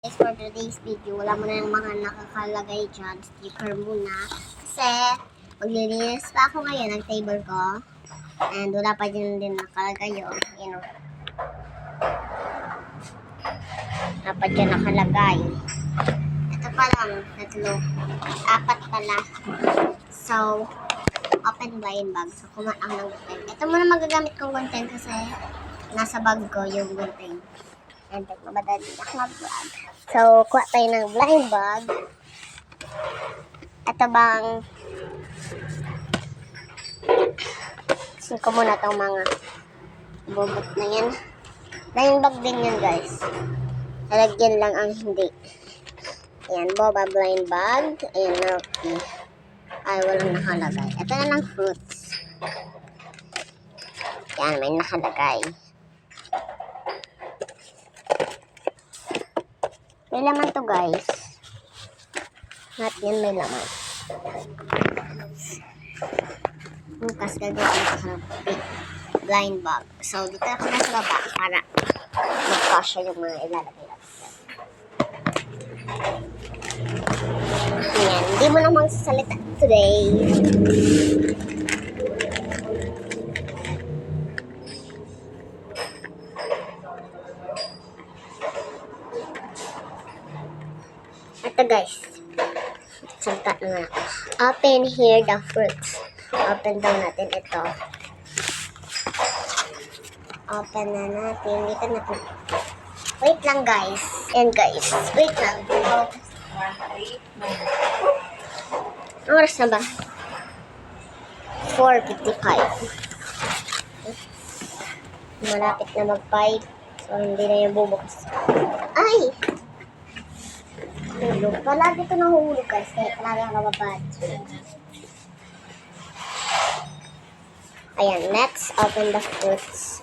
Guys, for today's video, wala mo na yung mga nakakalagay dyan. Sticker muna. Kasi, maglilinis pa ako ngayon ng table ko. And wala pa din nakalagay yun. You know. Wala pa dyan nakalagay. Ito pa lang. Tatlo. Apat pala. So, open blind bag. So, kumaan ako ng content. Ito muna magagamit kong content kasi nasa bag ko yung content. And magmadali ako mag-vlog. So, kuha tayo ng blind bag. Ito bang sin ko muna itong mga bubot na yan. Blind bag din yan, guys. Talagyan lang ang hindi. Ayan, boba blind bag. Ayan, milky. Ay, walang nakalagay. Ito na lang fruits. Ayan, may nakalagay. May laman to, guys. Lahat yan may laman. Bukas gagawin ko sa blind bag. So, dito ako na sa baba para magkasya yung mga ilalagay natin. Ayan. Hindi mo namang sasalita today. Ito, guys. Salta na nga. Open here the fruits. Open daw natin ito. Open na natin. Dito natin. Wait lang, guys. And guys, wait lang. Ang oras na ba? 4:55. Malapit na mag-5. So, hindi na yung bubukas. Ay! Hulog. Palagi ito nahuhulog, guys. Kaya palagi ang nababad. Ayan, let's open the fruits.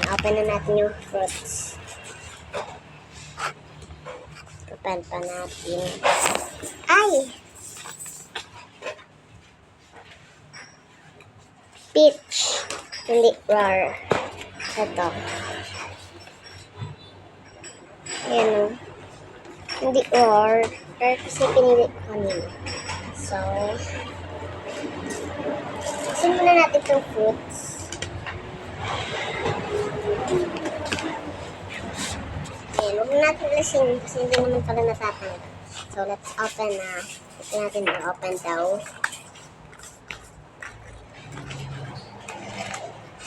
Open na natin yung fruits. Open pa natin. Ay! Peach. Hindi rare. Ito. Ayan o. Hindi rare. Rare kasi pinili ko kanina. So, isin muna natin itong fruits. Ayan, huwag natin lasin kasi hindi naman pala natatanggal. So, let's open na. Ito natin na-open daw.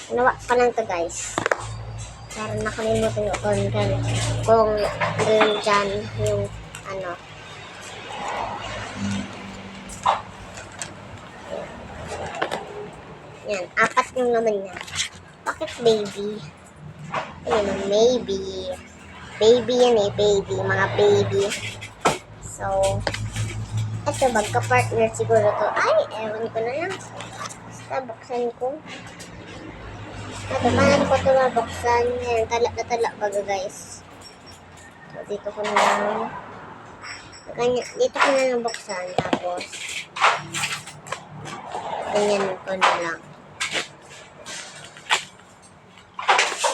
Ginawa pa lang to, guys. Para nakalimutan yung kung doon dyan yung ano. Yan, 4 yung naman niya. Bakit baby? Ayun, maybe. Baby yan eh, baby. Mga baby. So, ito, magka-partner siguro to. Ay, ewan ko na lang. Basta, buksan ko. Ito, paano ko ito mabuksan? Ayan, talak na talak baga, guys. So, dito ko na lang. Dito ko na lang buksan. Tapos, ganyan ko na lang.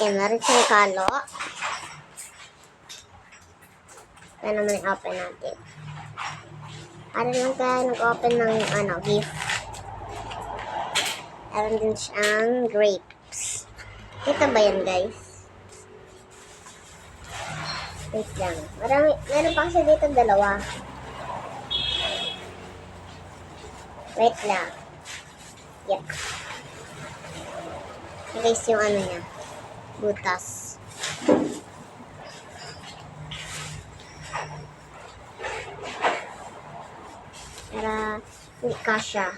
Ayan, narin siyang kalo. Kaya naman i-open natin. Para lang kaya nag-open ng gift. Meron din siyang grapes. Ito ba yan, guys? Wait lang. Meron pa kasi dito dalawa. Wait lang. Yeah. Guys, yung niya. Butas. Para hindi kasha.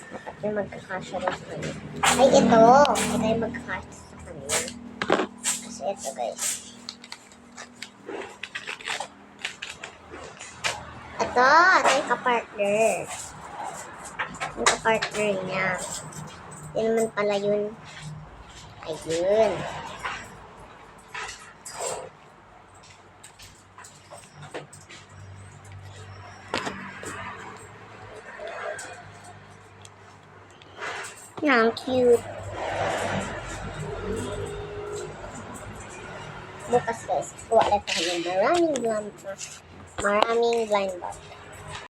Dapat yung magkakasya rin sa kanya. Ay, ito! Ito yung magkakasya sa kanya. Kasi ito, guys. Ito yung kapartner. Yung kapartner niya. Yun naman pala yun. Ayun. Yan, cute. Bukas guys, kuha lang tayo ng maraming blind bag.